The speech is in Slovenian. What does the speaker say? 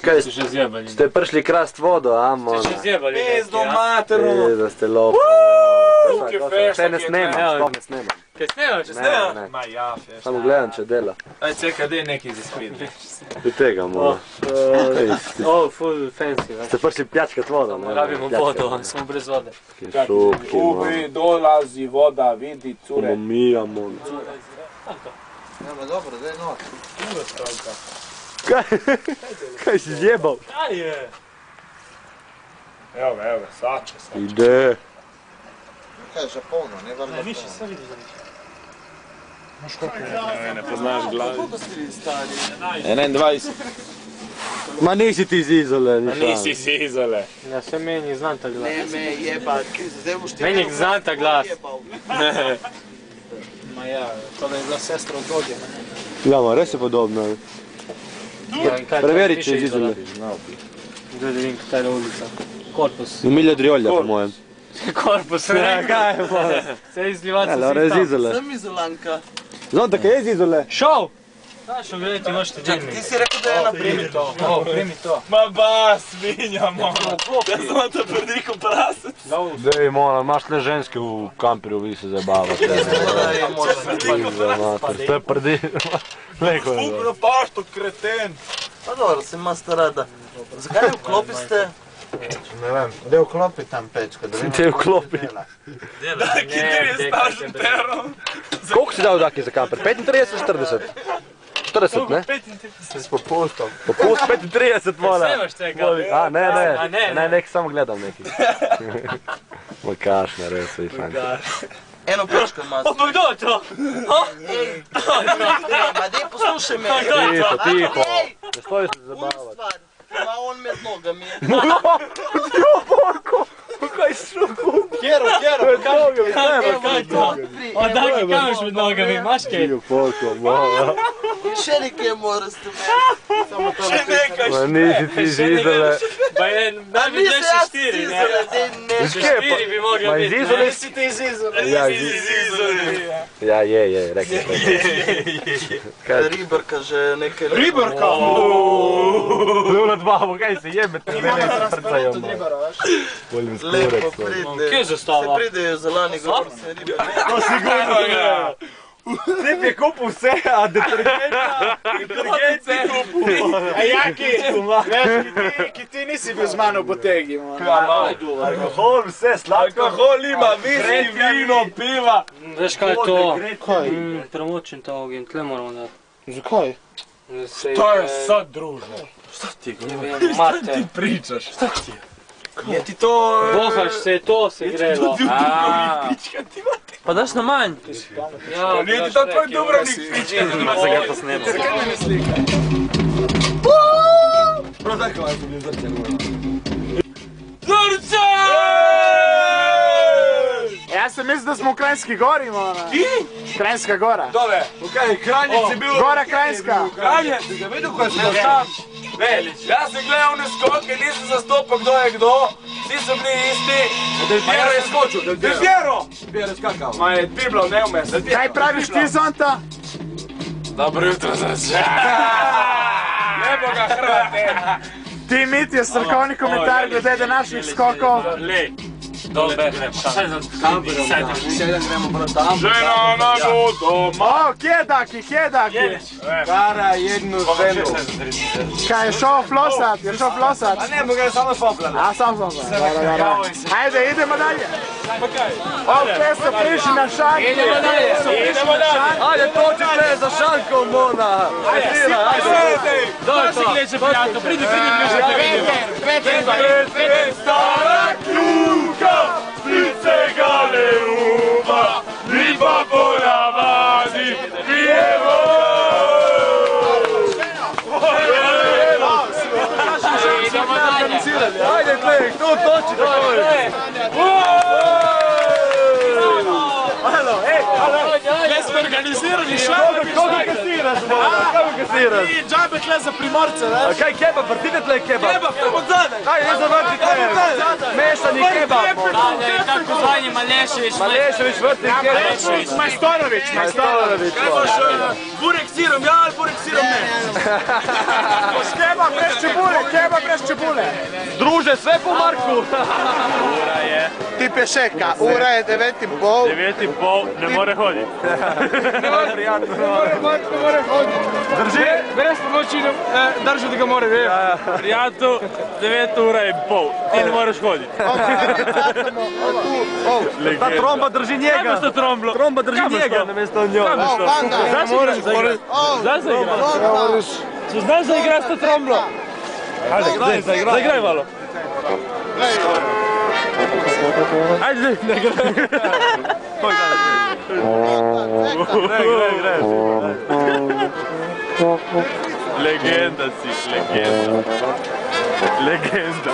Kaj ste že zjebali? Ste prišli krast vodo, amo? Ste že zjebali? Pizdo materu! Da ste lopi. Še ne snemam, sploh ne snemam. Kaj snemam, če snemam? Ma ja, feš. Samo gledam, če dela. Aj, čekaj, daj nekaj za sprit. Do tega mora. Full fancy. Ste prišli pjačkat vodo, ne? Rabimo vodo, smo brez vode. Šupki, Ubi, dolazi voda, vidi, cure. Samo mijamo. Nema dobro, daj noč. Kaj si zjebal? Kaj je? Evo ga, sače. Ide. Kaj je že polno, ne valjda. Više, sve vidiš da više. Ne poznaš glavi. Koliko si vi stari? 21. Ma nisi ti iz Izole, ni šans. Nisi si Izole. Ja, sve meni je znan ta glas. Ne me jebat, zdaj boš ti... Meni je znan ta glas. Ma ja, to da je bila sestra od Dogena. Gledamo, res je podobno. Preveri, če je iz Izole. Gdje da vidim katera ulica. Korpus. Emilio Driolja, po mojem. Korpus, ne, kaj je moja. Sve izljivaca si Res iz Izole. Sem Izolanka. Znam tako je iz Izole. Šov! Znaš, gledajte, možete dženi. Ti si rekao da je primi to. Primi to. Ma ba, svinja moja. Ja sam te prdiku prasec. Dej, moram, imaš le ženske v kamperu, vi se zabavate. To je prdi. Leko je. Fukno pašto, kreten. Pa dobro, si masta rada. Zakaj ne vklopiste? Ne vem, gdje vklopi tam pečka? Gdje vklopi? Daki, ti je stažen perom. Koliko si dal daki za kamper? 35, 40? 40, ne? 35. S popustom. Popust 35 mora. Snimaš tega? A, ne, A, ne, ne, nek samo gledam neki. Moj kašne, res svi fanti. Eno pečko ima. Pa kdo je to? Ej, ma dej poslušaj me. Tiho, tiho. Ne stoji se Unu zabavati. stvar, ima on med nogami. Borko! Kaj si šuku? Kjero, Kaj je to? Odaki kamiš med nogami, imaš kaj? Borko, mora. Še nekaj moraš tu meni. Samo to Še nekaj. Ma nisi ti žizele. Pa je, najbolj Nisi še jaz štiri, ti ne? ne. Iz kje? Štiri bi mogli Ma biti, iz Izole? Nisi ti iz Izole. Ja, Izole. ja, je, rekao. Ribarka že nekaj... Ribarka! Lula dvavo, kaj se jebe, te mene se prcajo. Volim Lepo skurec. pride. Kje je zastava? Se pridejo zelani gor, se ribe. To sigurno gledajo. Tip je kupil vse, a detergenta si kupil. A jaki, veš, ki ti nisi bil z mano v botegi, Alkohol, vse, sladko. Alkohol ima, viski, vino, piva. Veš kaj je to? Kaj? Promočen to ogen, tle moramo dati. Zakaj? To je sad družno. Mate. Ti pričaš. Je ti to... Bohaš se, to se grelo. Pa daš na manj. Ja, Nije ti to tvoj Dubrovnik piče. Se ga to snema. Zakaj me ne slika? Zrče! Jaz sem mislil, da smo v Kranjski gori, mona. Ti? Kranjska gora. Dove? Kaj, Kranjec je bil... Gora Kranjska. Kranjec, si ga vidio koja si ga tam? Jaz sem gledal one skoke, nisem zastopal kdo je kdo. Vsi so bili isti. Del Piero je skočil. Del Piero! Piero je skakal. Ma je driblal neumest. Kaj praviš ti, Zonta? Dobro jutro zrče. Nebo ga Hrvate. Ti, Mitja, strokovni komentar glede današnjih skokov. Lej. Dobre, Sedem gremo prav tam. Žena na doma. O, kje je Daki, kje je Daki? Kara jednu ženu. Kaj je šel flosat, je šel flosat? A ne, moga je samo fopljala. A, sam. Ajde, idemo dalje. O, te so prišli na šanke. Idemo dalje. Ajde, točite za šankom, mona. Ajde, ajde. Doj si gleče prijatno, pridi bliže da vidimo. Peter, stara kljuka, slice galeruma, riba pora vadi, pijevo. Idemo dalje. Ajde, Klek, tu toči, doj. Alo, ej, alo. Gdje smo organizirani šalami. Kako kasiraš, mona? Kako kasiraš? siran. I džabe tle za primorce, veš? Kaj kebab, vrtite tle kebab? Kebab, tam od zadaj. Kaj, ne zavrtite. Mešani kebab. Tako zvani Malešević. Malešević vrti kebab. Majstorović. Kaj boš, burek s sirom, ja ali burek s sirom ne? Kebab brez čebule. Druže, sve po Marku. Ti pešeka, ura je 9:30. 9:30, ne more hoditi. Drži? Brez pomoći držu da ga more, ve. Prijatelj, 9:30, ti ne moraš hoditi. Ta tromba drži njega. Kako sto tromblo? Tromba drži njega namjesto njoj. Znaš da igraš? Znaš da igraš to tromblo? Ajde, zaigraj malo. Ajde, ne igraj. Legenda si, legenda. Legenda.